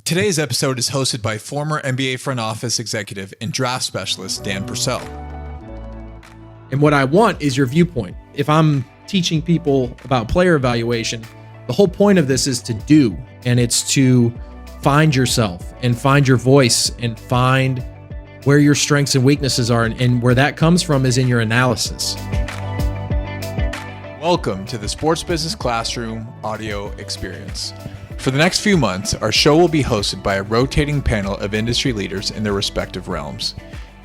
Today's episode is hosted by former NBA front office executive and draft specialist Dan Purcell. And what I want is your viewpoint. If I'm teaching people about player evaluation, the whole point of this is to do, and it's to find yourself and find your voice and find where your strengths and weaknesses are, and where that comes from is in your analysis. Welcome to the Sports Business Classroom audio experience. For the next few months, our show will be hosted by a rotating panel of industry leaders in their respective realms.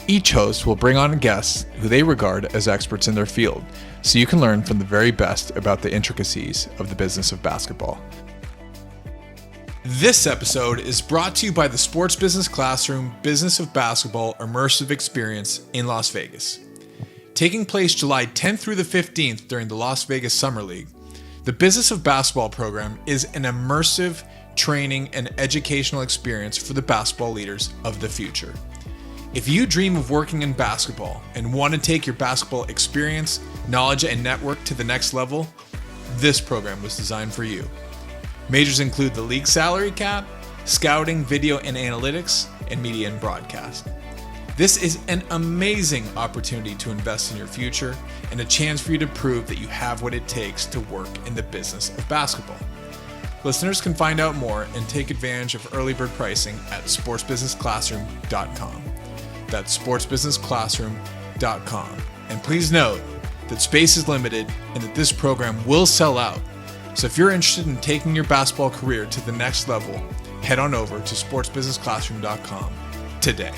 Each host will bring on guests who they regard as experts in their field, so you can learn from the very best about the intricacies of the business of basketball. This episode is brought to you by the Sports Business Classroom Business of Basketball Immersive Experience in Las Vegas. Taking place July 10th through the 15th during the Las Vegas Summer League, the Business of Basketball program is an immersive training and educational experience for the basketball leaders of the future. If you dream of working in basketball and want to take your basketball experience, knowledge, and network to the next level, this program was designed for you. Majors include the league salary cap, scouting, video and analytics, and media and broadcast. This is an amazing opportunity to invest in your future and a chance for you to prove that you have what it takes to work in the business of basketball. Listeners can find out more and take advantage of early bird pricing at sportsbusinessclassroom.com. That's sportsbusinessclassroom.com. And please note that space is limited and that this program will sell out. So if you're interested in taking your basketball career to the next level, head on over to sportsbusinessclassroom.com today.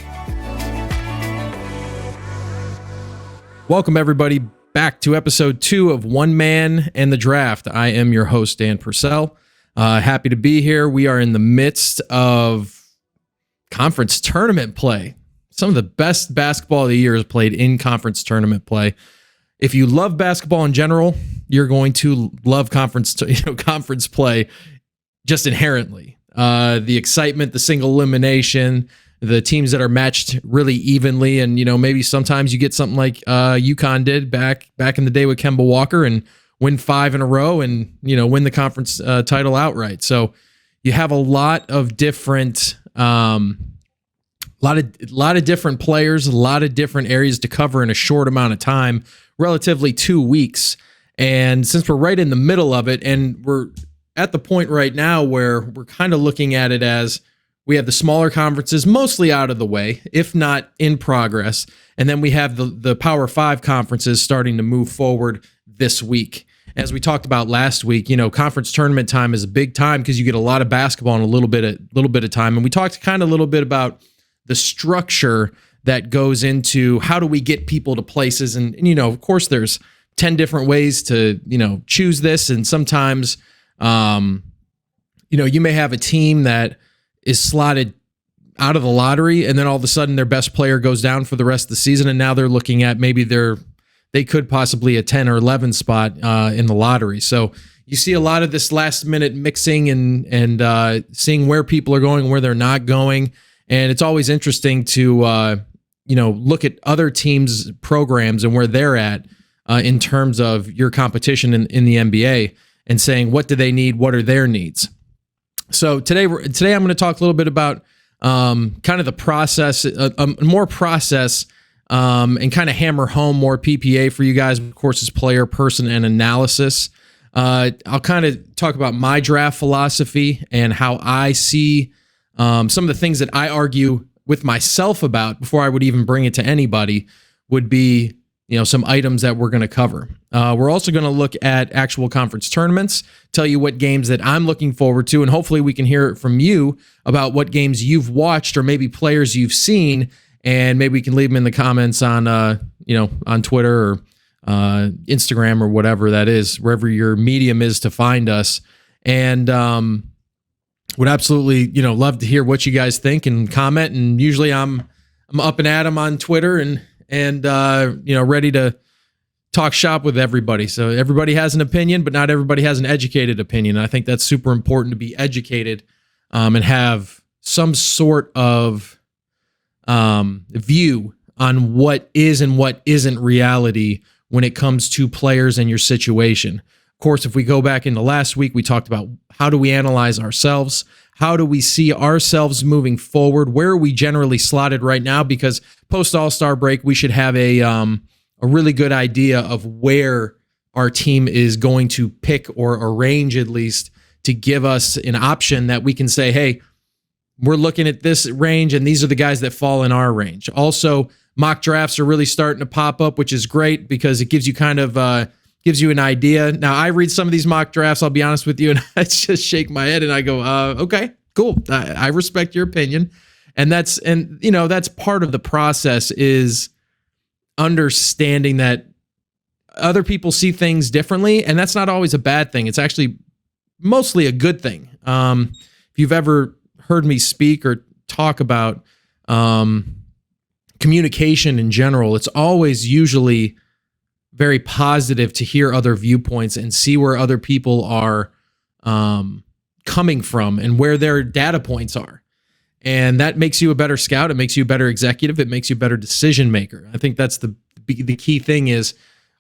Welcome, everybody, back to episode 2 of One Man and the Draft. I am your host, Dan Purcell. Happy to be here. We are in the midst of conference tournament play. Some of the best basketball of the year is played in conference tournament play. If you love basketball in general, you're going to love conference play just inherently. The excitement, the single elimination, the teams that are matched really evenly, and maybe sometimes you get something like UConn did back in the day with Kemba Walker and win 5 in a row and win the conference title outright. So you have a lot of different, lot of different players, a lot of different areas to cover in a short amount of time, relatively 2 weeks. And since we're right in the middle of it, and we're at the point right now where we're kind of looking at it as we have the smaller conferences mostly out of the way, if not in progress. And then we have the Power 5 conferences starting to move forward this week. As we talked about last week, conference tournament time is a big time because you get a lot of basketball in a little bit of time. And we talked kind of a little bit about the structure that goes into how do we get people to places. And of course, there's 10 different ways to, choose this. And sometimes, you may have a team that is slotted out of the lottery, and then all of a sudden their best player goes down for the rest of the season, and now they're looking at maybe they could possibly a 10 or 11 spot in the lottery. So you see a lot of this last minute mixing and seeing where people are going, where they're not going, and it's always interesting to look at other teams' programs and where they're at in terms of your competition in the NBA and saying what do they need, what are their needs. So today I'm going to talk a little bit about kind of the process, more process, and kind of hammer home more PPA for you guys. Of course, it's player, person, and analysis. I'll kind of talk about my draft philosophy and how I see some of the things that I argue with myself about before I would even bring it to anybody would be some items that we're going to cover. We're also going to look at actual conference tournaments, tell you what games that I'm looking forward to, and hopefully we can hear it from you about what games you've watched or maybe players you've seen, and maybe we can leave them in the comments on on Twitter or Instagram or whatever that is, wherever your medium is to find us. And would absolutely love to hear what you guys think and comment. And usually I'm up and at 'em on Twitter and ready to talk shop with everybody. So everybody has an opinion, but not everybody has an educated opinion. I think that's super important to be educated and have some sort of view on what is and what isn't reality when it comes to players and your situation. Of course, if we go back into last week, we talked about how do we analyze ourselves? How do we see ourselves moving forward? Where are we generally slotted right now? Because post All-Star break, we should have a really good idea of where our team is going to pick or arrange, at least, to give us an option that we can say, hey, we're looking at this range and these are the guys that fall in our range. Also, mock drafts are really starting to pop up, which is great because it gives you kind of gives you an idea. Now, I read some of these mock drafts, I'll be honest with you, and I just shake my head and I go, okay, cool. I respect your opinion. And that's part of the process, is understanding that other people see things differently, and that's not always a bad thing. It's actually mostly a good thing. If you've ever heard me speak or talk about communication in general, it's always usually very positive to hear other viewpoints and see where other people are coming from and where their data points are. And that makes you a better scout. It makes you a better executive. It makes you a better decision maker. I think that's the key thing, is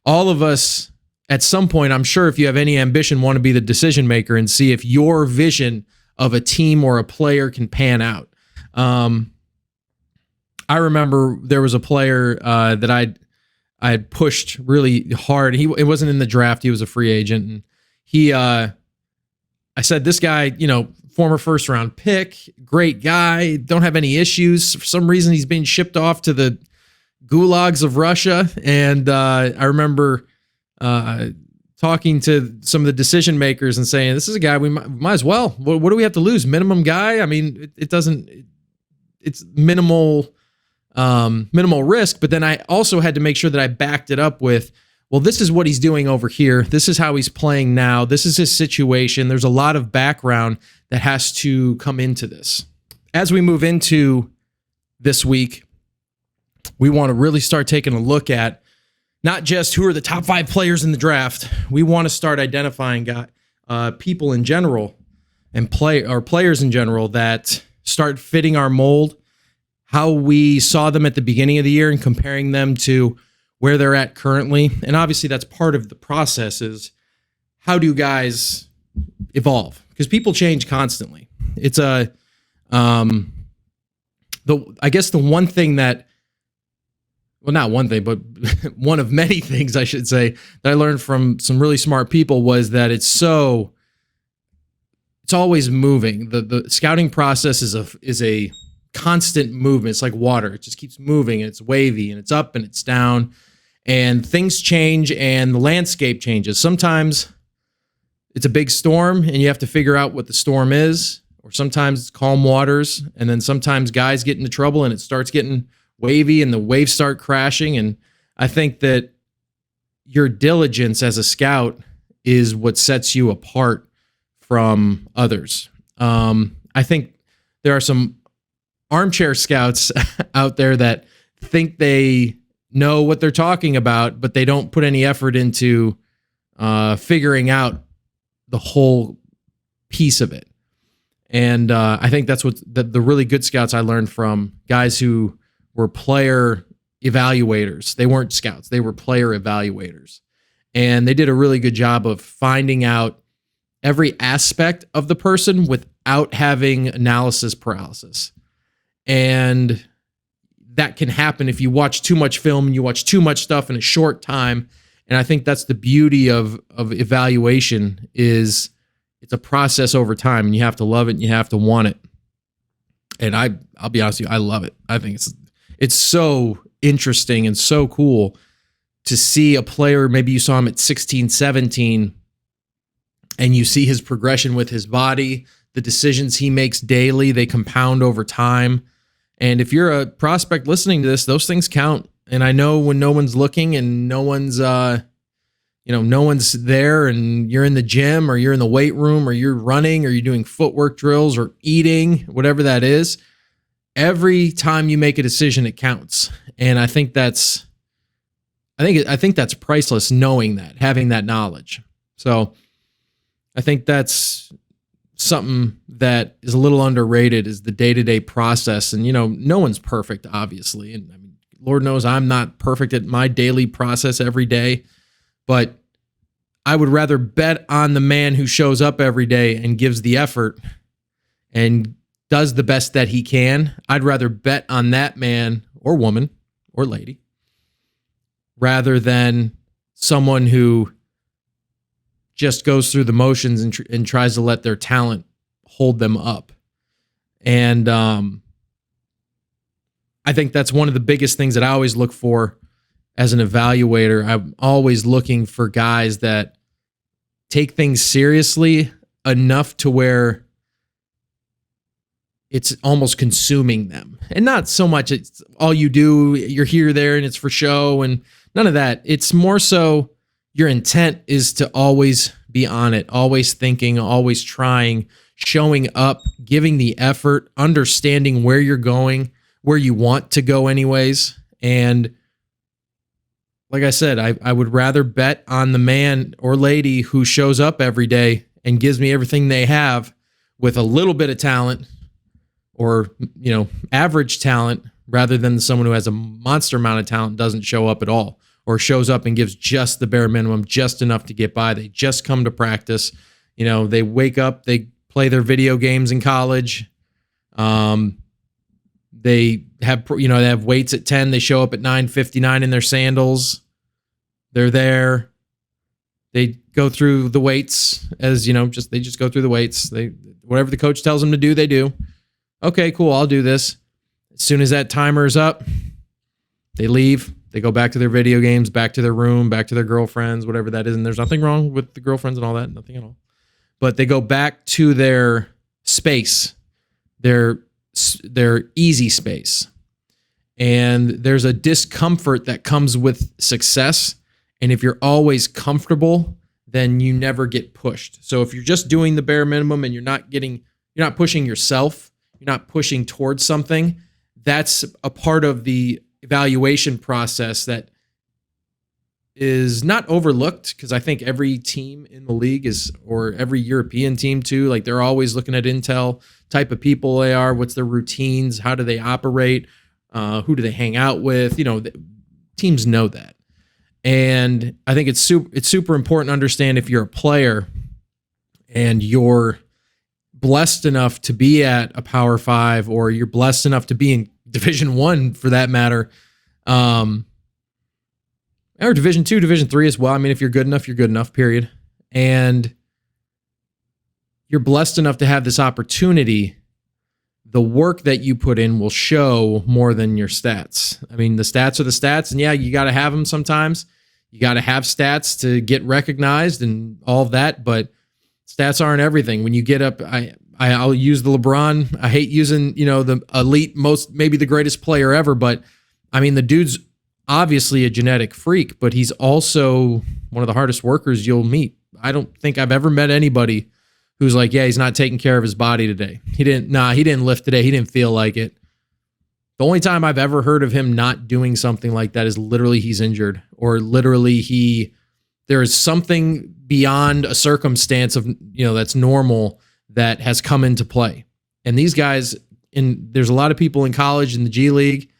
all of us at some point, I'm sure if you have any ambition, want to be the decision maker and see if your vision of a team or a player can pan out. I remember there was a player that I had pushed really hard. It wasn't in the draft. He was a free agent. And I said, this guy, former first round pick, great guy, don't have any issues. For some reason, he's being shipped off to the gulags of Russia. And I remember talking to some of the decision makers and saying, this is a guy we might as well. What do we have to lose? Minimum guy? I mean, it's minimal risk. But then I also had to make sure that I backed it up with, well, this is what he's doing over here. This is how he's playing now. This is his situation. There's a lot of background that has to come into this. As we move into this week, we want to really start taking a look at not just who are the top 5 players in the draft. We want to start identifying people in general and players in general that start fitting our mold, how we saw them at the beginning of the year and comparing them to where they're at currently. And obviously that's part of the process, is how do guys evolve? Because people change constantly. It's I guess the one thing that, well, not one thing, but one of many things I should say that I learned from some really smart people was that it's always moving. The scouting process is a constant movement. It's like water. It just keeps moving, and it's wavy, and it's up and it's down, and things change and the landscape changes. Sometimes it's a big storm and you have to figure out what the storm is, or sometimes it's calm waters, and then sometimes guys get into trouble and it starts getting wavy and the waves start crashing. And I think that your diligence as a scout is what sets you apart from others. I think there are some armchair scouts out there that think they know what they're talking about, but they don't put any effort into figuring out the whole piece of it. And I think that's what the really good scouts I learned from, guys who were player evaluators. They weren't scouts. They were player evaluators. And they did a really good job of finding out every aspect of the person without having analysis paralysis. And that can happen if you watch too much film and you watch too much stuff in a short time. And I think that's the beauty of evaluation, is it's a process over time, and you have to love it and you have to want it. And I'll be honest with you, I love it. I think it's so interesting and so cool to see a player. Maybe you saw him at 16, 17, and you see his progression with his body, the decisions he makes daily, they compound over time. And if you're a prospect listening to this, those things count. And I know when no one's looking and no one's there, and you're in the gym or you're in the weight room or you're running or you're doing footwork drills or eating, whatever that is, every time you make a decision, it counts. And I think that's priceless, knowing that, having that knowledge. So I think that's something that is a little underrated, is the day-to-day process. And, no one's perfect, obviously. And I mean, Lord knows I'm not perfect at my daily process every day, but I would rather bet on the man who shows up every day and gives the effort and does the best that he can, I'd rather bet on that man or woman or lady rather than someone who just goes through the motions and tries to let their talent hold them up. And I think that's one of the biggest things that I always look for as an evaluator. I'm always looking for guys that take things seriously enough to where it's almost consuming them. And not so much it's all you do, you're here, there, and it's for show and none of that. It's more so your intent is to always be on it, always thinking, always trying, showing up, giving the effort, understanding where you're going, where you want to go anyways. And like I said, I would rather bet on the man or lady who shows up every day and gives me everything they have with a little bit of talent or, average talent rather than someone who has a monster amount of talent and doesn't show up at all or shows up and gives just the bare minimum, just enough to get by. They just come to practice. They wake up, they play their video games in college. They have weights at 10. They show up at 9:59 in their sandals. They're there. They go through the weights as, they just go through the weights. Whatever the coach tells them to do, they do. Okay, cool. I'll do this. As soon as that timer is up, they leave. They go back to their video games, back to their room, back to their girlfriends, whatever that is. And there's nothing wrong with the girlfriends and all that. Nothing at all. But they go back to their space, their easy space. And there's a discomfort that comes with success. And if you're always comfortable, then you never get pushed. So if you're just doing the bare minimum and you're not pushing yourself, you're not pushing towards something, that's a part of the evaluation process that is not overlooked, because I think every team in the league or every European team too, like they're always looking at intel, type of people they are, what's their routines, how do they operate, who do they hang out with, teams know that. And I think it's super important to understand if you're a player and you're blessed enough to be at a Power 5 or you're blessed enough to be in Division 1 for that matter, or Division 2, Division 3 as well. I mean, if you're good enough, period. And you're blessed enough to have this opportunity, the work that you put in will show more than your stats. I mean, the stats are the stats, and yeah, you got to have them sometimes. You got to have stats to get recognized and all of that, but stats aren't everything. When you get up, I'll use the LeBron. I hate using, the elite, maybe the greatest player ever, but I mean, the dude's obviously a genetic freak, but he's also one of the hardest workers you'll meet. I don't think I've ever met anybody who's like, yeah, he's not taking care of his body today. He didn't lift today. He didn't feel like it. The only time I've ever heard of him not doing something like that is literally he's injured, or literally there is something beyond a circumstance of, that's normal that has come into play. And these guys, there's a lot of people in college in the G League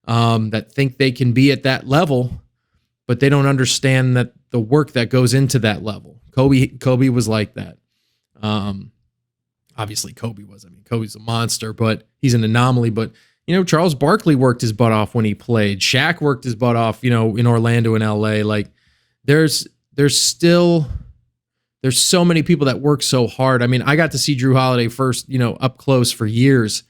that think they can be at that level, but they don't understand that the work that goes into that level. Kobe was like that. Obviously Kobe was. I mean, Kobe's a monster, but he's an anomaly. But Charles Barkley worked his butt off when he played. Shaq worked his butt off, in Orlando and LA. Like there's so many people that work so hard. I mean, I got to see Drew Holiday first, up close for years.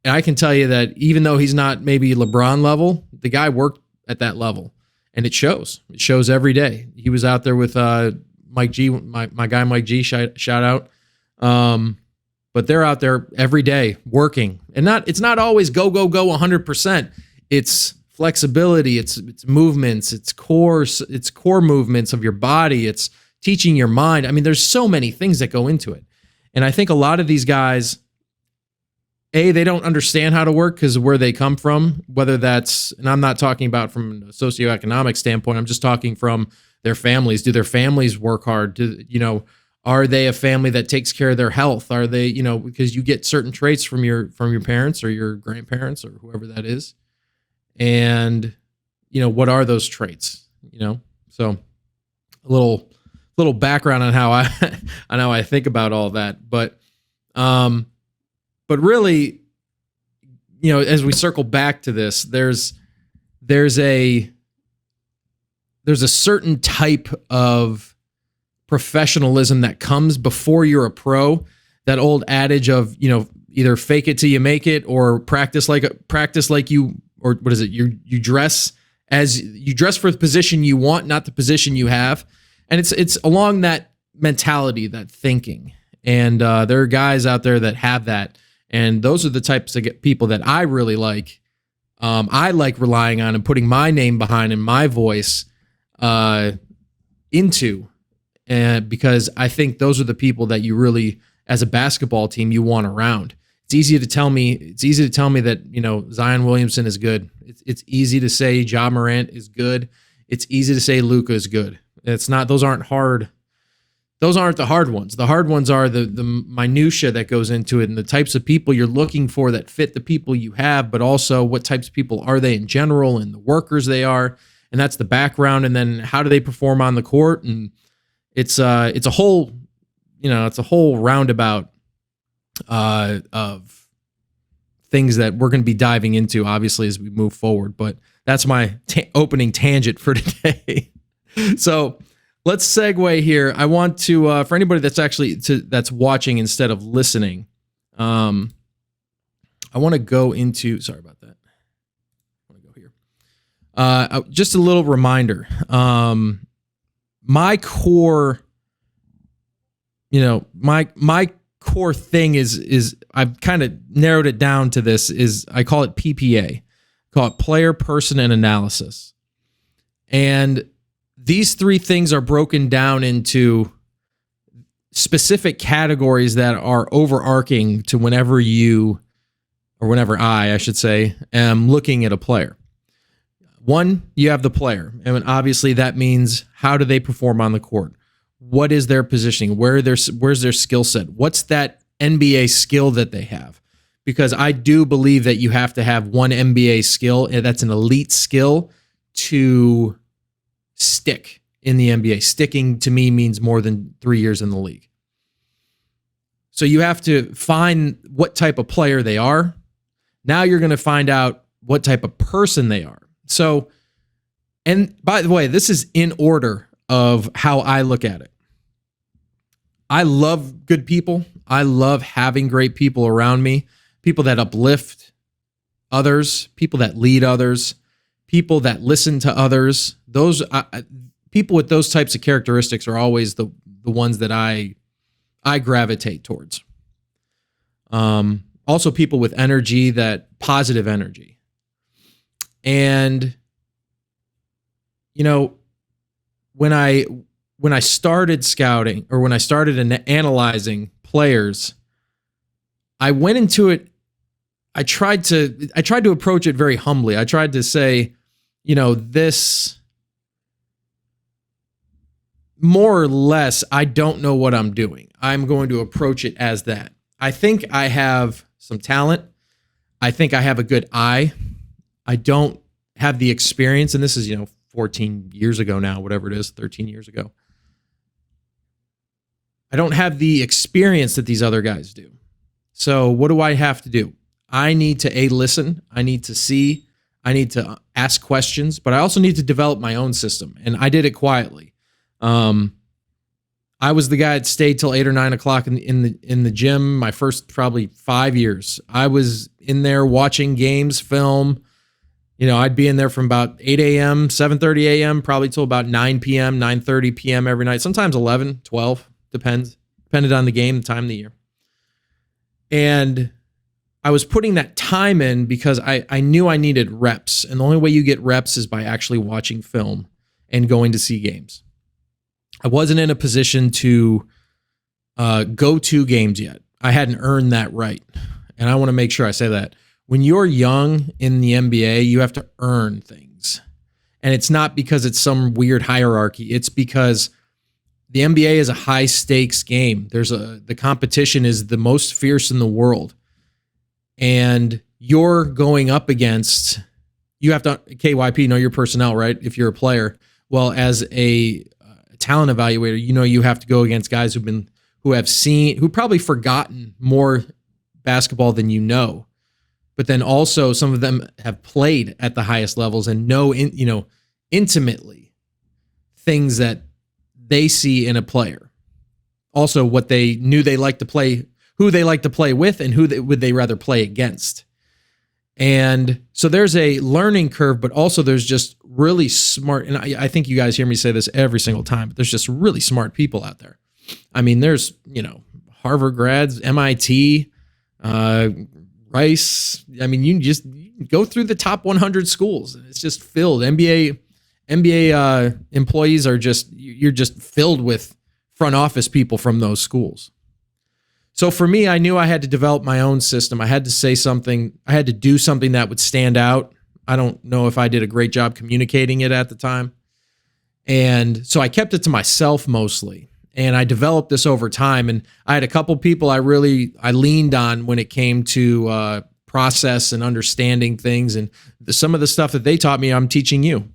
And I can tell you that even though he's not maybe LeBron level, the guy worked at that level, and it shows. It shows every day. He was out there with Mike G, my guy Mike G, shout out. But they're out there every day working, and it's not always go 100%. It's flexibility, it's movements, it's core movements of your body, it's teaching your mind. I mean, there's so many things that go into it. And I think a lot of these guys, they don't understand how to work because of where they come from, whether that's, and I'm not talking about from a socioeconomic standpoint, I'm just talking from their families. Do their families work hard? Are they a family that takes care of their health? Are they, because you get certain traits from your parents or your grandparents or whoever that is. And, what are those traits? So a little background on how I think about all that. But But really, as we circle back to this, there's a certain type of professionalism that comes before you're a pro. That old adage of, either fake it till you make it, or practice like you, or what is it? You dress for the position you want, not the position you have. And it's along that mentality, that thinking. And there are guys out there that have that. And those are the types of people that I really like. I like relying on and putting my name behind and my voice into, because I think those are the people that you really, as a basketball team, you want around. It's easy to tell me that, Zion Williamson is good. It's easy to say Ja Morant is good. It's easy to say Luka is good. Those aren't hard. Those aren't the hard ones. The hard ones are the minutia that goes into it, and the types of people you're looking for that fit the people you have, but also what types of people are they in general, and the workers they are, and that's the background. And then how do they perform on the court? And it's a whole roundabout of things that we're going to be diving into, obviously, as we move forward. But that's my opening tangent for today. So let's segue here. I want to, for anybody that's watching instead of listening, I want to go into, sorry about that. I want to go here. Just a little reminder. My core, my core thing is I've kind of narrowed it down to this, is I call it PPA, call it player, person, and analysis. And these three things are broken down into specific categories that are overarching to whenever I should say, am looking at a player. One, you have the player. And obviously that means, how do they perform on the court? What is their positioning? Where's their skill set? What's that NBA skill that they have? Because I do believe that you have to have one NBA skill, and that's an elite skill, to stick in the NBA. Sticking to me means more than 3 years in the league. So you have to find what type of player they are. Now you're going to find out what type of person they are. So, and by the way, this is in order of how I look at it. I love good people. I love having great people around me, people that uplift others, people that lead others, people that listen to others. Those people with those types of characteristics are always the ones that I gravitate towards. Also people with energy, that positive energy. And, when I started scouting, or when I started analyzing players, I went into it. I tried to approach it very humbly. I tried to say, this, more or less, I don't know what I'm doing. I'm going to approach it as that. I think I have some talent. I think I have a good eye. I don't have the experience, and this is, 14 years ago now, whatever it is, 13 years ago. I don't have the experience that these other guys do. So what do I have to do? I need to listen. I need to see. I need to ask questions, but I also need to develop my own system. And I did it quietly. I was the guy that stayed till 8 or 9 o'clock in the gym. My first probably 5 years, I was in there watching games, film. I'd be in there from about 8 a.m., 7:30 a.m., probably till about 9 p.m., 9:30 p.m. every night. Sometimes 11, 12, depended on the game, the time of the year. And I was putting that time in because I knew I needed reps. And the only way you get reps is by actually watching film and going to see games. I wasn't in a position to go to games yet. I hadn't earned that right. And I want to make sure I say that. When you're young in the NBA, you have to earn things. And it's not because it's some weird hierarchy. It's because the NBA is a high stakes game. The competition is the most fierce in the world. And you're going up against, you have to, KYP, know your personnel, right? If you're a player. Well, as a talent evaluator, you have to go against guys who've probably forgotten more basketball than you know. But then also some of them have played at the highest levels and know, intimately things that they see in a player. Also what they knew they like to play, who they like to play with, and would they rather play against. And so there's a learning curve, but also there's just really smart, and I think you guys hear me say this every single time, but there's just really smart people out there. I mean, there's, Harvard grads, MIT, Rice. I mean, you go through the top 100 schools and it's just filled. NBA employees you're just filled with front office people from those schools. So for me, I knew I had to develop my own system. I had to say something. I had to do something that would stand out. I don't know if I did a great job communicating it at the time. And so I kept it to myself mostly. And I developed this over time. And I had a couple people I leaned on when it came to process and understanding things. And some of the stuff that they taught me, I'm teaching you.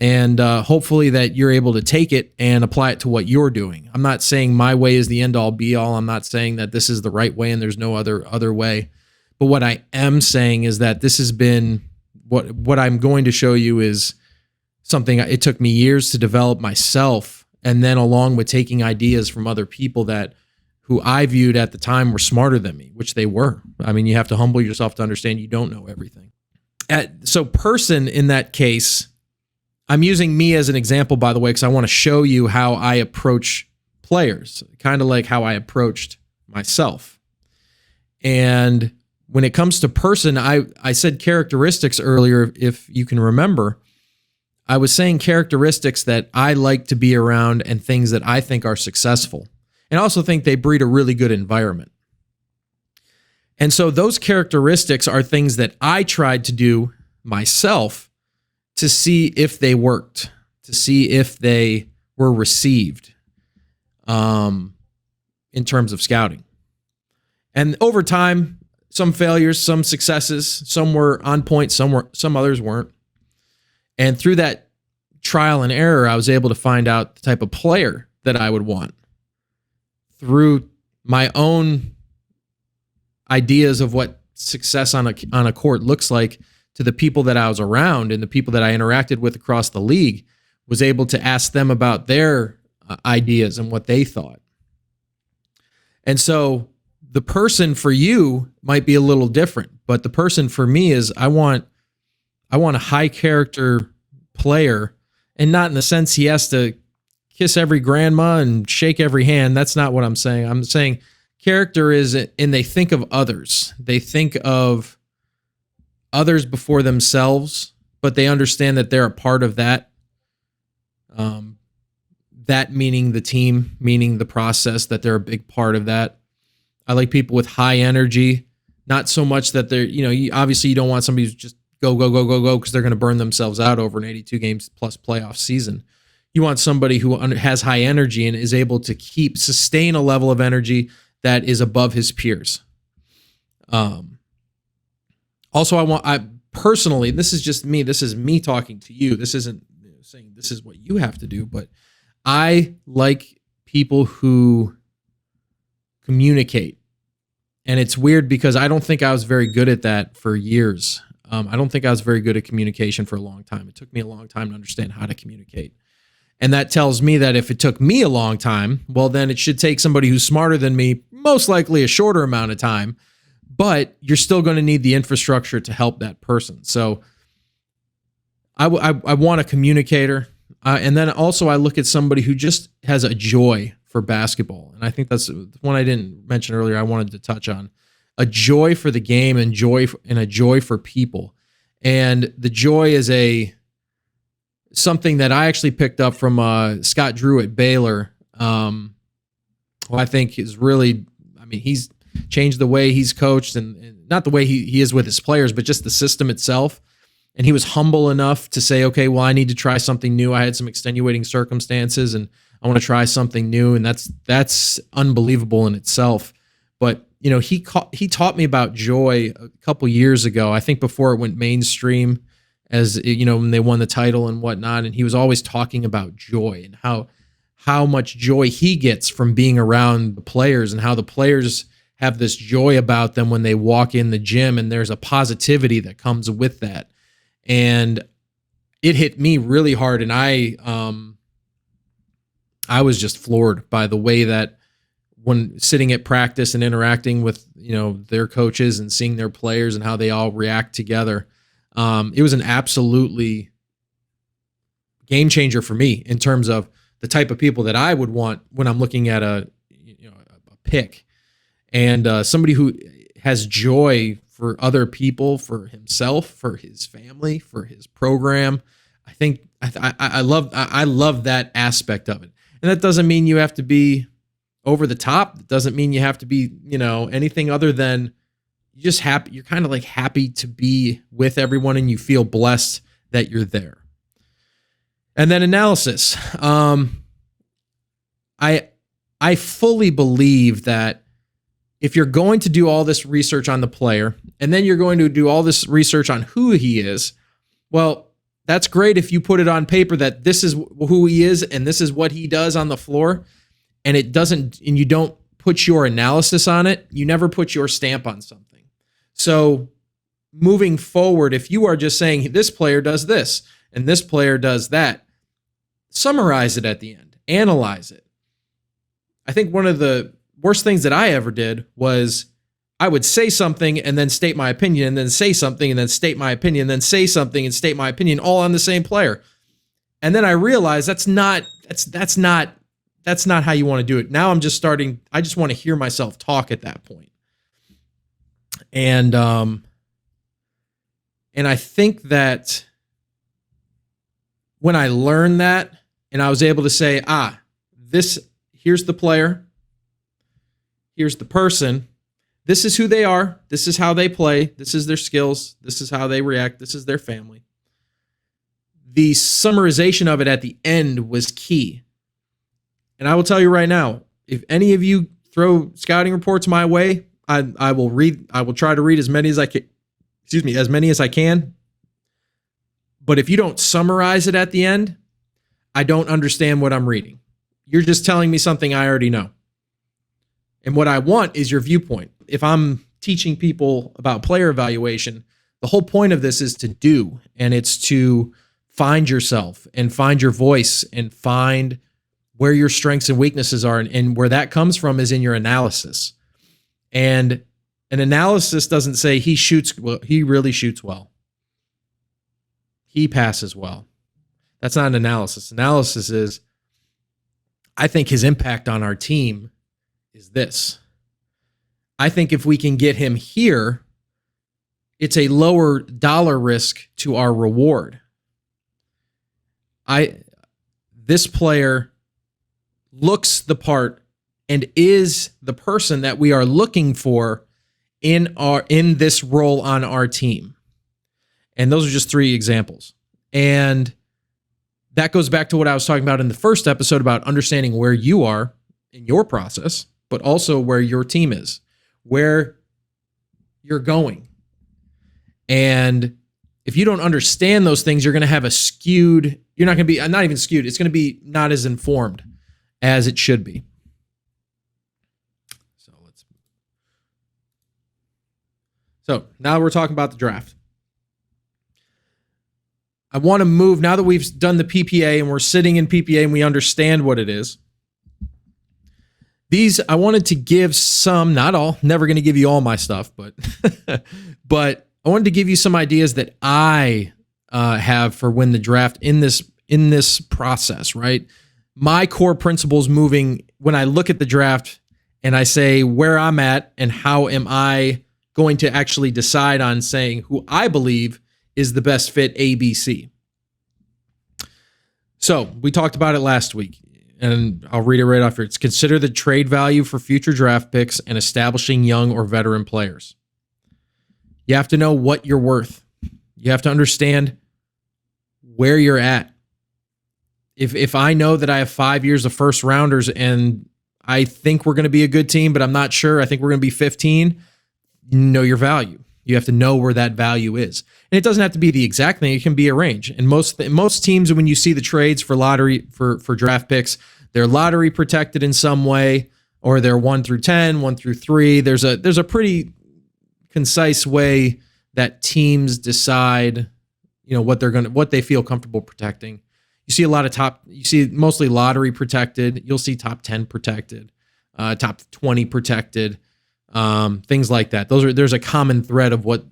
And hopefully that you're able to take it and apply it to what you're doing. I'm not saying my way is the end all be all. I'm not saying that this is the right way and there's no other way. But what I am saying is that this has been what I'm going to show you is something it took me years to develop myself. And then along with taking ideas from other people who I viewed at the time were smarter than me, which they were. I mean, you have to humble yourself to understand you don't know everything. So person in that case, I'm using me as an example, by the way, because I want to show you how I approach players, kind of like how I approached myself. And when it comes to person, I said characteristics earlier, if you can remember. I was saying characteristics that I like to be around and things that I think are successful. And I also think they breed a really good environment. And so those characteristics are things that I tried to do myself to see if they worked, to see if they were received in terms of scouting. And over time, some failures, some successes, some were on point, some others weren't. And through that trial and error, I was able to find out the type of player that I would want through my own ideas of what success on a court looks like to the people that I was around and the people that I interacted with across the league, was able to ask them about their ideas and what they thought. And so the person for you might be a little different, but the person for me is I want a high character player, and not in the sense he has to kiss every grandma and shake every hand. That's not what I'm saying. I'm saying character is, and they think of others. They think of others before themselves, but they understand that they're a part of that. That meaning the team, meaning the process, that they're a big part of that. I like people with high energy, not so much that they're, obviously you don't want somebody who's just go, because they're going to burn themselves out over an 82 games plus playoff season. You want somebody who has high energy and is able to sustain a level of energy that is above his peers. Also, I personally, this is just me. This is me talking to you. This isn't saying this is what you have to do, but I like people who communicate. And it's weird because I don't think I was very good at that for years. I don't think I was very good at communication for a long time. It took me a long time to understand how to communicate. And that tells me that if it took me a long time, well, then it should take somebody who's smarter than me, most likely a shorter amount of time. But you're still going to need the infrastructure to help that person. So I want a communicator. And then also I look at somebody who just has a joy for basketball. And I think that's one I didn't mention earlier I wanted to touch on. A joy for the game and a joy for people. And the joy is something that I actually picked up from Scott Drew at Baylor. Who I think is really, he's changed the way he's coached and not the way he is with his players, but just the system itself. And he was humble enough to say, okay, well, I need to try something new. I had some extenuating circumstances and I want to try something new. And that's unbelievable in itself. But, he taught me about joy a couple years ago, I think before it went mainstream, as when they won the title and whatnot. And he was always talking about joy and how much joy he gets from being around the players and how the players have this joy about them when they walk in the gym, and there's a positivity that comes with that. And it hit me really hard, and I was just floored by the way that when sitting at practice and interacting with, their coaches and seeing their players and how they all react together. It was an absolutely game changer for me in terms of the type of people that I would want when I'm looking at a pick, and somebody who has joy for other people, for himself, for his family, for his program. I think I love that aspect of it. And that doesn't mean you have to be over the top. It doesn't mean you have to be, anything other than you're just happy. You're kind of like happy to be with everyone, and you feel blessed that you're there. And then analysis. I fully believe that if you're going to do all this research on the player, and then you're going to do all this research on who he is, well, that's great if you put it on paper that this is who he is and this is what he does on the floor, and you don't put your analysis on it, you never put your stamp on something. So moving forward, if you are just saying this player does this and this player does that, summarize it at the end, analyze it. I think one of the worst things that I ever did was I would say something and then state my opinion, and then say something and then state my opinion, and then say something and state my opinion, all on the same player. And then I realized that's not how you want to do it. Now I just want to hear myself talk at that point. And I think that when I learned that, and I was able to say, here's the player, here's the person, this is who they are, this is how they play, this is their skills, this is how they react, this is their family. The summarization of it at the end was key. And I will tell you right now, if any of you throw scouting reports my way, I will try to read as many as I can. But if you don't summarize it at the end, I don't understand what I'm reading. You're just telling me something I already know. And what I want is your viewpoint. If I'm teaching people about player evaluation, the whole point of this is to do, and it's to find yourself and find your voice and find where your strengths and weaknesses are. And where that comes from is in your analysis. And an analysis doesn't say he really shoots well. He passes well. That's not an analysis. Analysis is, I think his impact on our team is this. I think if we can get him here, it's a lower dollar risk to our reward. This player looks the part and is the person that we are looking for in this role on our team. And those are just 3 examples. And that goes back to what I was talking about in the first episode about understanding where you are in your process, but also where your team is, where you're going. And if you don't understand those things, you're going to have a skewed, you're not going to be, not even skewed, it's going to be not as informed as it should be. So now we're talking about the draft. I want to move, now that we've done the PPA and we're sitting in PPA and we understand what it is. I wanted to give some, not all, never going to give you all my stuff, but but I wanted to give you some ideas that I have for when the draft in this process, right? My core principles moving when I look at the draft and I say where I'm at and how am I going to actually decide on saying who I believe is the best fit ABC. So we talked about it last week, and I'll read it right off here. It's consider the trade value for future draft picks and establishing young or veteran players. You have to know what you're worth. You have to understand where you're at. If I know that I have 5 years of first rounders and I think we're going to be a good team, but I'm not sure, I think we're going to be 15, you know your value. You have to know where that value is. And it doesn't have to be the exact thing. It can be a range. And most teams, when you see the trades for lottery, for draft picks, they're lottery protected in some way. or they're 1 through 10, 1 through 3. There's a pretty concise way that teams decide, what they feel comfortable protecting. You see mostly lottery protected. You'll see top 10 protected, top 20 protected, things like that. There's a common thread of what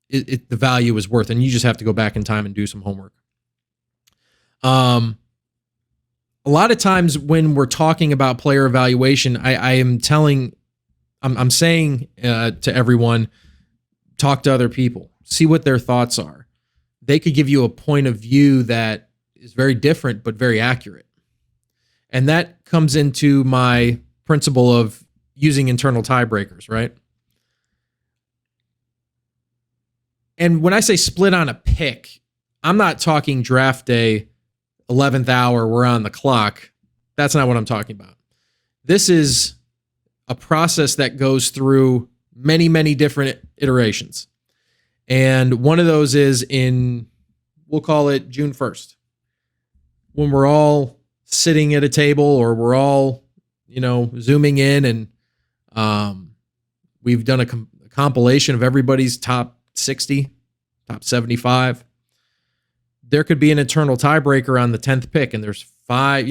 the value is worth, and you just have to go back in time and do some homework. A lot of times when we're talking about player evaluation, I'm saying to everyone, talk to other people, see what their thoughts are. They could give you a point of view that is very different, but very accurate. And that comes into my principle of using internal tiebreakers, right? And when I say split on a pick, I'm not talking draft day, 11th hour, we're on the clock. That's not what I'm talking about. This is a process that goes through many, many different iterations. And one of those is we'll call it June 1st, when we're all sitting at a table, or we're all, zooming in, and we've done a compilation of everybody's top 60, top 75. There could be an internal tiebreaker on the 10th pick, and there's 5,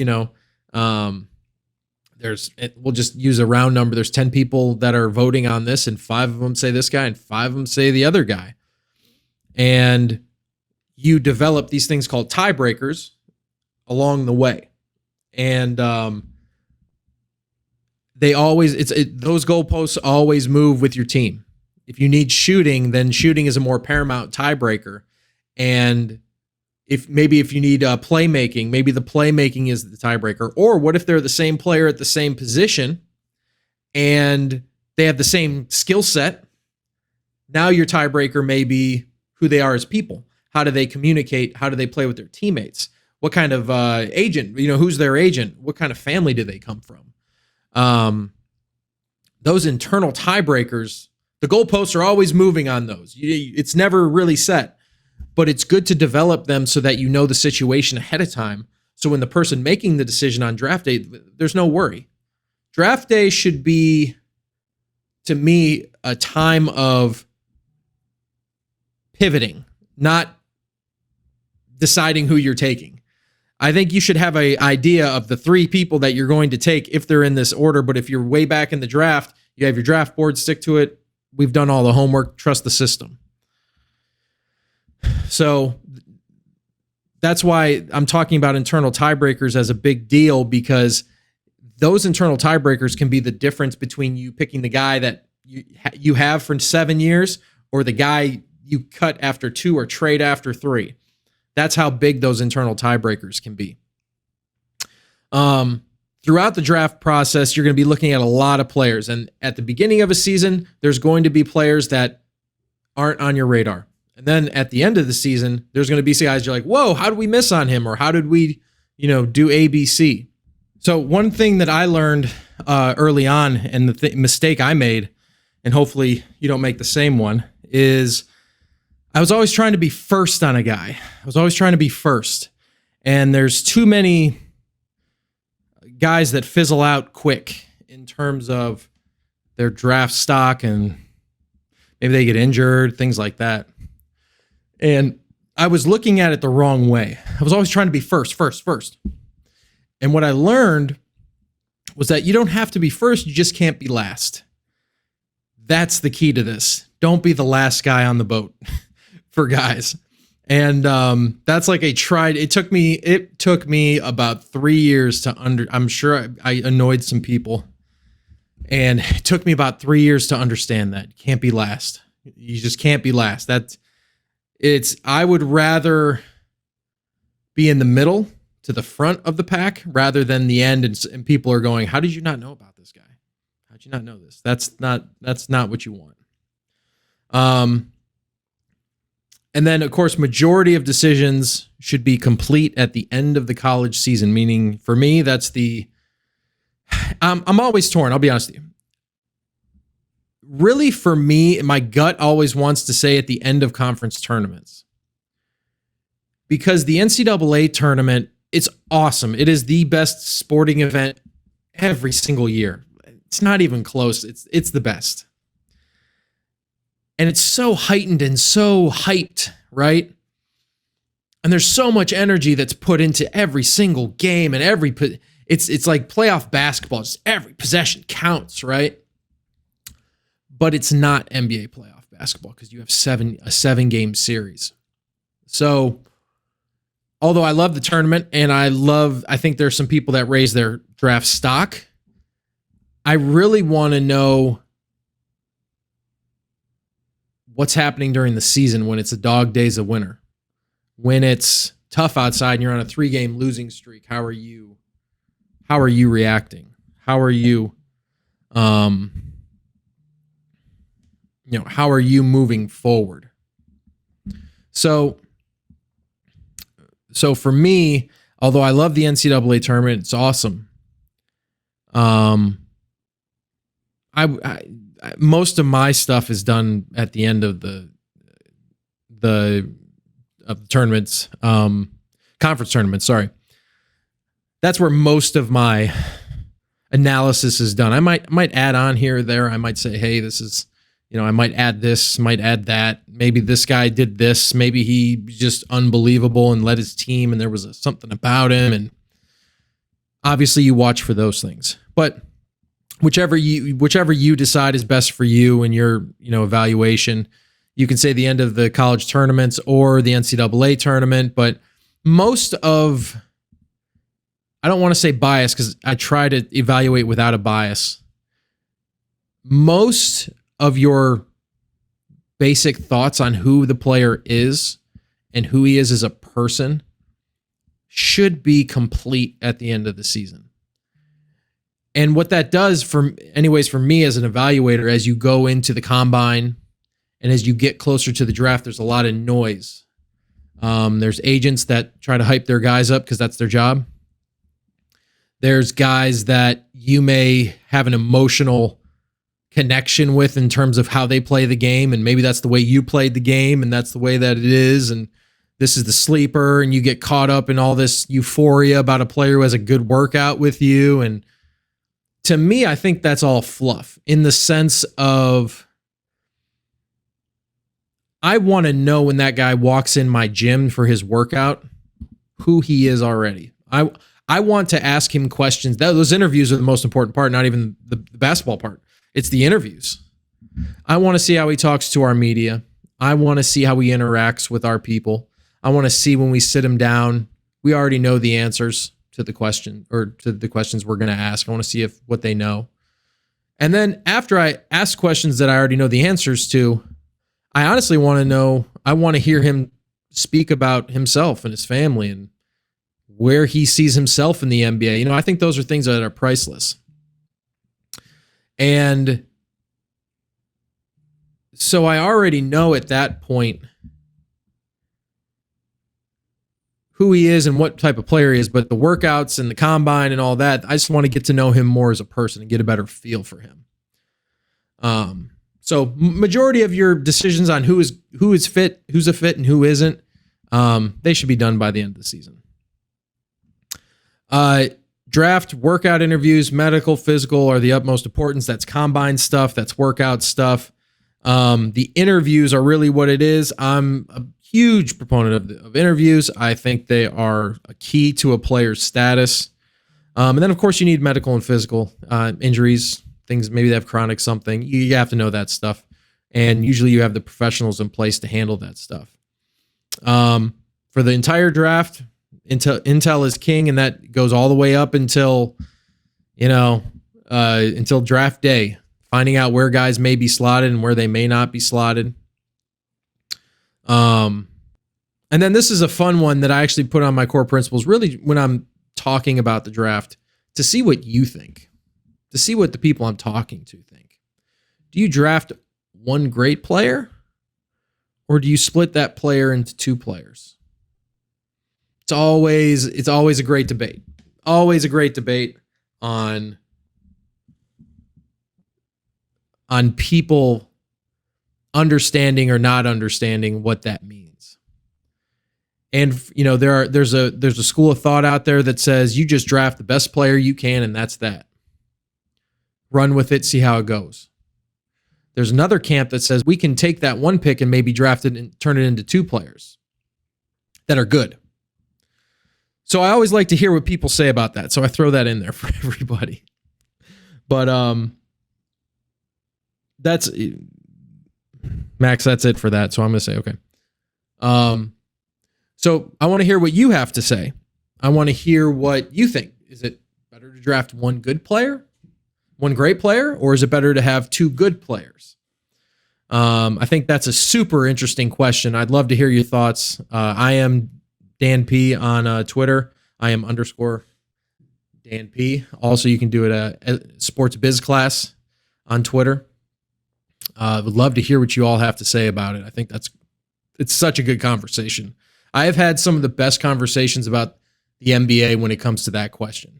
we'll just use a round number. There's 10 people that are voting on this, and 5 of them say this guy and 5 of them say the other guy. And you develop these things called tiebreakers along the way. And those goalposts always move with your team. If you need shooting, then shooting is a more paramount tiebreaker. And if you need playmaking, maybe the playmaking is the tiebreaker. Or what if they're the same player at the same position and they have the same skill set? Now your tiebreaker may be who they are as people. How do they communicate? How do they play with their teammates? What kind of agent, who's their agent? What kind of family do they come from? Those internal tiebreakers, the goalposts are always moving on those. It's never really set. But it's good to develop them so that you know the situation ahead of time. So when the person making the decision on draft day, there's no worry. Draft day should be, to me, a time of pivoting, not deciding who you're taking. I think you should have an idea of the 3 people that you're going to take if they're in this order. But if you're way back in the draft, you have your draft board, stick to it. We've done all the homework, trust the system. So that's why I'm talking about internal tiebreakers as a big deal, because those internal tiebreakers can be the difference between you picking the guy that you have for 7 years or the guy you cut after 2 or trade after 3. That's how big those internal tiebreakers can be. Throughout the draft process, you're going to be looking at a lot of players. And at the beginning of a season, there's going to be players that aren't on your radar. And then at the end of the season, there's going to be guys you're like, whoa, how did we miss on him? Or how did we, do ABC? So one thing that I learned early on, and the mistake I made, and hopefully you don't make the same one, is I was always trying to be first on a guy. I was always trying to be first. And there's too many guys that fizzle out quick in terms of their draft stock, and maybe they get injured, things like that. And I was looking at it the wrong way. I was always trying to be first. And what I learned was that you don't have to be first, you just can't be last. That's the key to this. Don't be the last guy on the boat for guys. And that's like it took me about 3 years to I'm sure I annoyed some people. And it took me about 3 years to understand that. You can't be last. You just can't be last. I would rather be in the middle to the front of the pack rather than the end. And people are going, how did you not know about this guy? How'd you not know this? That's not what you want. And then, of course, majority of decisions should be complete at the end of the college season, meaning for me, I'm always torn. I'll be honest with you. Really, for me, my gut always wants to say at the end of conference tournaments, because the NCAA tournament, it's awesome. It is the best sporting event every single year. It's not even close. It's the best. And it's so heightened and so hyped, right? And there's so much energy that's put into every single game, and it's like playoff basketball. Just every possession counts, right? But it's not NBA playoff basketball because you have a 7-game series. So, although I love the tournament and I think there's some people that raise their draft stock, I really want to know what's happening during the season when it's a dog days of winter, when it's tough outside and you're on a 3-game losing streak. How are you reacting? How are you, how are you moving forward? So for me, although I love the NCAA tournament, it's awesome. I most of my stuff is done at the end of the tournaments, conference tournaments. Sorry, that's where most of my analysis is done. I might add on here or there. I might say, hey, this is, I might add this, might add that. Maybe this guy did this. Maybe he just unbelievable and led his team, and there was something about him. And obviously, you watch for those things. But whichever you decide is best for you and your evaluation, you can say the end of the college tournaments or the NCAA tournament. But most of, I don't want to say bias because I try to evaluate without a bias. Most of your basic thoughts on who the player is and who he is as a person should be complete at the end of the season. And what that does for me as an evaluator, as you go into the combine and as you get closer to the draft, there's a lot of noise. There's agents that try to hype their guys up because that's their job. There's guys that you may have an emotional connection with in terms of how they play the game, and maybe that's the way you played the game, and that's the way that it is, and this is the sleeper, and you get caught up in all this euphoria about a player who has a good workout with you. And to me, I think that's all fluff in the sense of I want to know when that guy walks in my gym for his workout, who he is already. I want to ask him questions. Those interviews are the most important part, not even the basketball part. It's the interviews. I want to see how he talks to our media. I want to see how he interacts with our people. I want to see when we sit him down, we already know the answers to the question or to the questions we're going to ask. I want to see what they know. And then after I ask questions that I already know the answers to, I honestly want to know, I want to hear him speak about himself and his family and where he sees himself in the NBA. I think those are things that are priceless. And so I already know at that point who he is and what type of player he is, but the workouts and the combine and all that, I just want to get to know him more as a person and get a better feel for him. So majority of your decisions on who is fit, who's a fit and who isn't, they should be done by the end of the season. Draft, workout interviews, medical, physical are the utmost importance. That's combine stuff. That's workout stuff. The interviews are really what it is. I'm a huge proponent of interviews. I think they are a key to a player's status. And then, of course, you need medical and physical injuries, things maybe they have chronic something. You have to know that stuff. And usually you have the professionals in place to handle that stuff. For the entire draft, Intel is king, and that goes all the way up until draft day, finding out where guys may be slotted and where they may not be slotted. And then this is a fun one that I actually put on my core principles, really when I'm talking about the draft, to see what you think, to see what the people I'm talking to think. Do you draft one great player, or do you split that player into two players? It's always a great debate. Always a great debate on people understanding or not understanding what that means. And there's a school of thought out there that says you just draft the best player you can and that's that. run with it, see how it goes. There's another camp that says we can take that one pick and maybe draft it and turn it into 2 players that are good. So I always like to hear what people say about that. So I throw that in there for everybody. But that's Max, that's it for that. So I'm going to say, okay. So I want to hear what you have to say. I want to hear what you think. Is it better to draft one good player, one great player, or is it better to have 2 good players? I think that's a super interesting question. I'd love to hear your thoughts. I am Dan P on Twitter. I am _ Dan P. Also, you can do it at Sports Biz Class on Twitter. Would love to hear what you all have to say about it. I think it's such a good conversation. I have had some of the best conversations about the NBA when it comes to that question.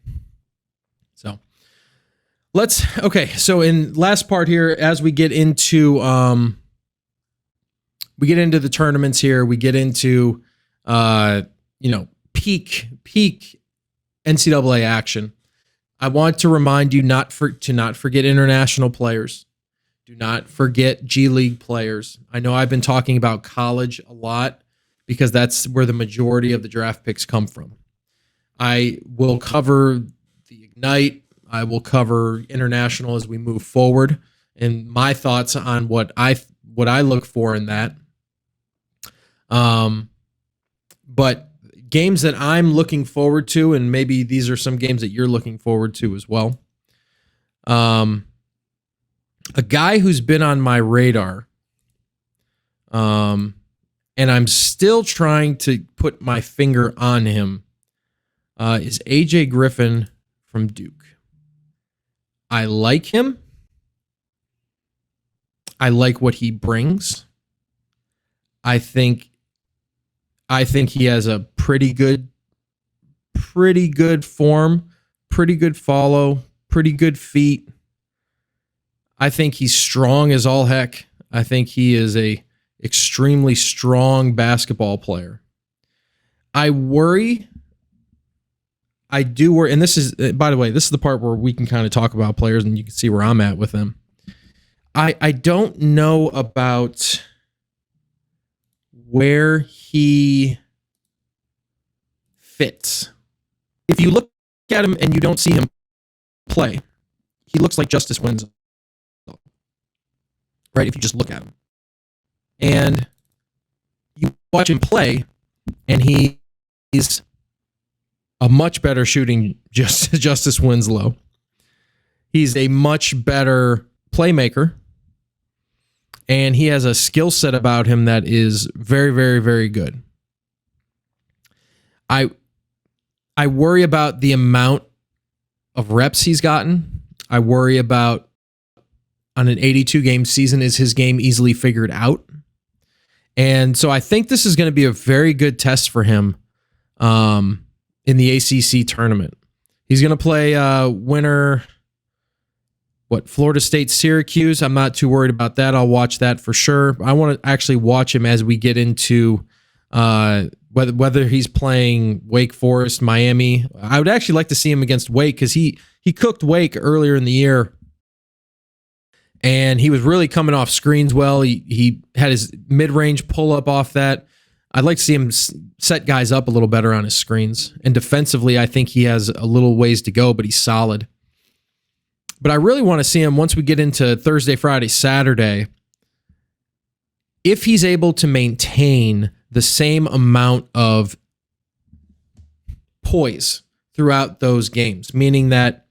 So so in last part here, as we get into the tournaments here, we get into peak NCAA action. I want to remind you to not forget international players. Do not forget G League players. I know I've been talking about college a lot because that's where the majority of the draft picks come from. I will cover the Ignite. I will cover international as we move forward and my thoughts on what I look for in that. But games that I'm looking forward to, and maybe these are some games that you're looking forward to as well. A guy who's been on my radar, and I'm still trying to put my finger on him, is AJ Griffin from Duke. I like him. I like what he brings. I think he has a pretty good form, pretty good follow, pretty good feet. I think he's strong as all heck. I think he is a extremely strong basketball player. I do worry, and this is, by the way, this is the part where we can kind of talk about players and you can see where I'm at with them. I don't know about where he fits. If you look at him and you don't see him play, he looks like Justice Winslow. Right? If you just look at him. And you watch him play, and he's a much better shooting Justice Winslow. He's a much better playmaker. And he has a skill set about him that is very, very, very good. I worry about the amount of reps he's gotten. I worry about, on an 82-game season, is his game easily figured out? And so I think this is going to be a very good test for him in the ACC tournament. He's going to play winner, Florida State, Syracuse. I'm not too worried about that. I'll watch that for sure. I want to actually watch him as we get into whether he's playing Wake Forest, Miami. I would actually like to see him against Wake because he cooked Wake earlier in the year. And he was really coming off screens well. He had his mid-range pull-up off that. I'd like to see him set guys up a little better on his screens. And defensively, I think he has a little ways to go, but he's solid. But I really want to see him once we get into Thursday, Friday, Saturday, if he's able to maintain the same amount of poise throughout those games, meaning that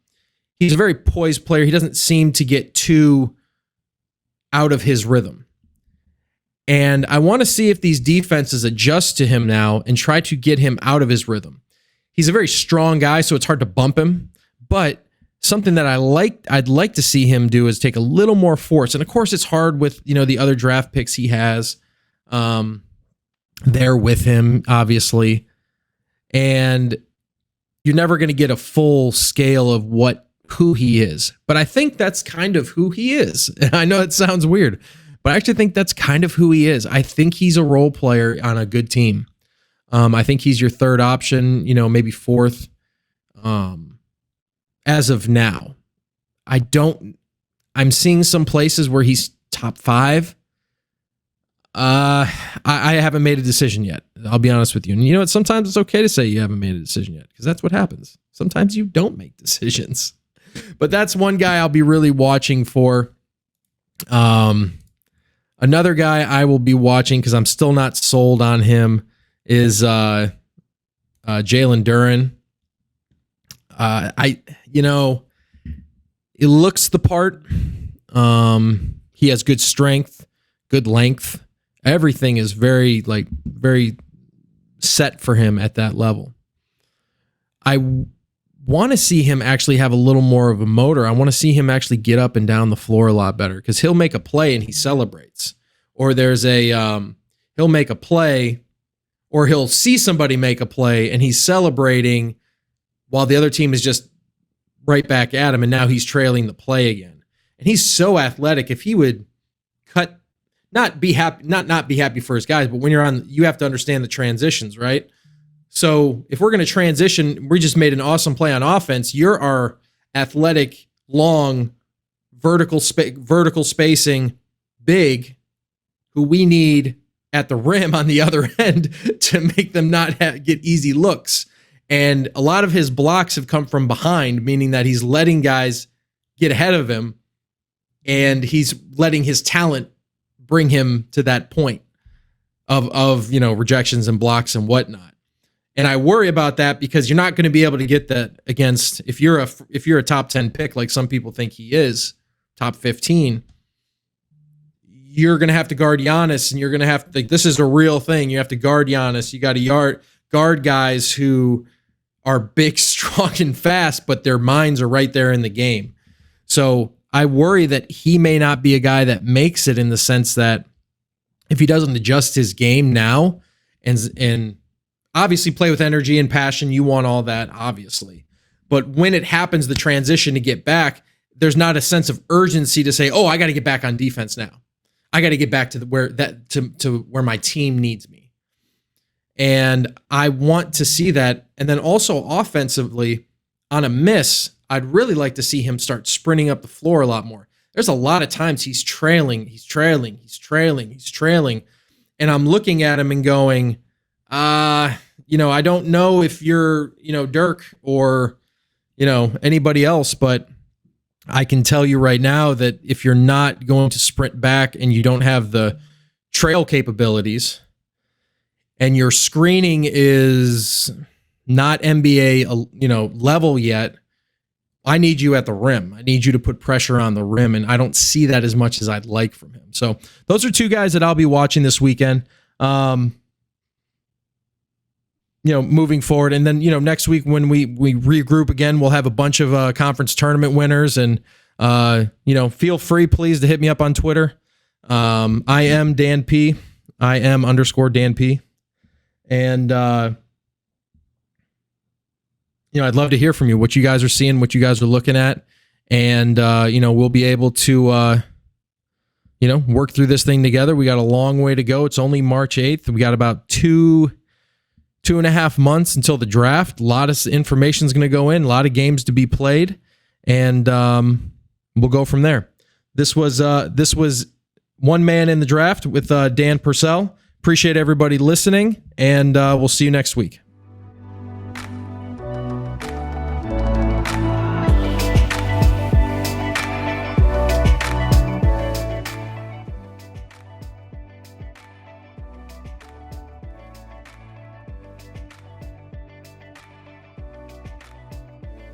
he's a very poised player. He doesn't seem to get too out of his rhythm. And I want to see if these defenses adjust to him now and try to get him out of his rhythm. He's a very strong guy, so it's hard to bump him. But something that I'd like to see him do is take a little more force. And of course, it's hard with the other draft picks he has there with him, obviously. And you're never going to get a full scale of who he is. But I think that's kind of who he is. And I know it sounds weird, but I actually think that's kind of who he is. I think he's a role player on a good team. I think he's your third option, maybe fourth, as of now. I'm seeing some places where he's top 5. I haven't made a decision yet. I'll be honest with you. And you know what? Sometimes it's okay to say you haven't made a decision yet, because that's what happens. Sometimes you don't make decisions. But that's one guy I'll be really watching for. Another guy I will be watching, because I'm still not sold on him, is Jalen Duren. He looks the part. He has good strength, good length. Everything is very set for him at that level. I want to see him actually have a little more of a motor. I want to see him actually get up and down the floor a lot better, because he'll make a play and he celebrates. Or there's he'll make a play, or he'll see somebody make a play and he's celebrating while the other team is just right back at him, and now he's trailing the play again. And he's so athletic. If he would not be happy for his guys, but when you're on, you have to understand the transitions, right? So if we're going to transition, we just made an awesome play on offense. You're our athletic, long, vertical spacing big, who we need at the rim on the other end to make them not get easy looks. And a lot of his blocks have come from behind, meaning that he's letting guys get ahead of him, and he's letting his talent bring him to that point of rejections and blocks and whatnot. And I worry about that, because you're not going to be able to get that against, if you're a top 10 pick, like some people think he is, top 15, you're going to have to guard Giannis, and you're going to have to, this is a real thing. You have to guard Giannis. You got to guard guys who are big, strong, and fast, but their minds are right there in the game. So I worry that he may not be a guy that makes it, in the sense that if he doesn't adjust his game now and obviously play with energy and passion, you want all that, obviously. But when it happens, the transition to get back, there's not a sense of urgency to say, oh, I got to get back on defense now. I got to get back to where my team needs me. And I want to see that. And then also offensively, on a miss, I'd really like to see him start sprinting up the floor a lot more. There's a lot of times he's trailing. And I'm looking at him and going, I don't know if you're, Dirk or, anybody else, but I can tell you right now that if you're not going to sprint back and you don't have the trail capabilities, and your screening is not NBA, level yet, I need you at the rim. I need you to put pressure on the rim, and I don't see that as much as I'd like from him. So those are two guys that I'll be watching this weekend. Moving forward. And then, next week when we regroup again, we'll have a bunch of conference tournament winners, and, feel free, please, to hit me up on Twitter. I am Dan P. I am _Dan P. And, I'd love to hear from you, what you guys are seeing, what you guys are looking at. And, we'll be able to, work through this thing together. We got a long way to go. It's only March 8th. We got about 2.5 months until the draft. A lot of information is going to go in, a lot of games to be played, and we'll go from there. This was One Man in the Draft with Dan Purcell. Appreciate everybody listening, and we'll see you next week.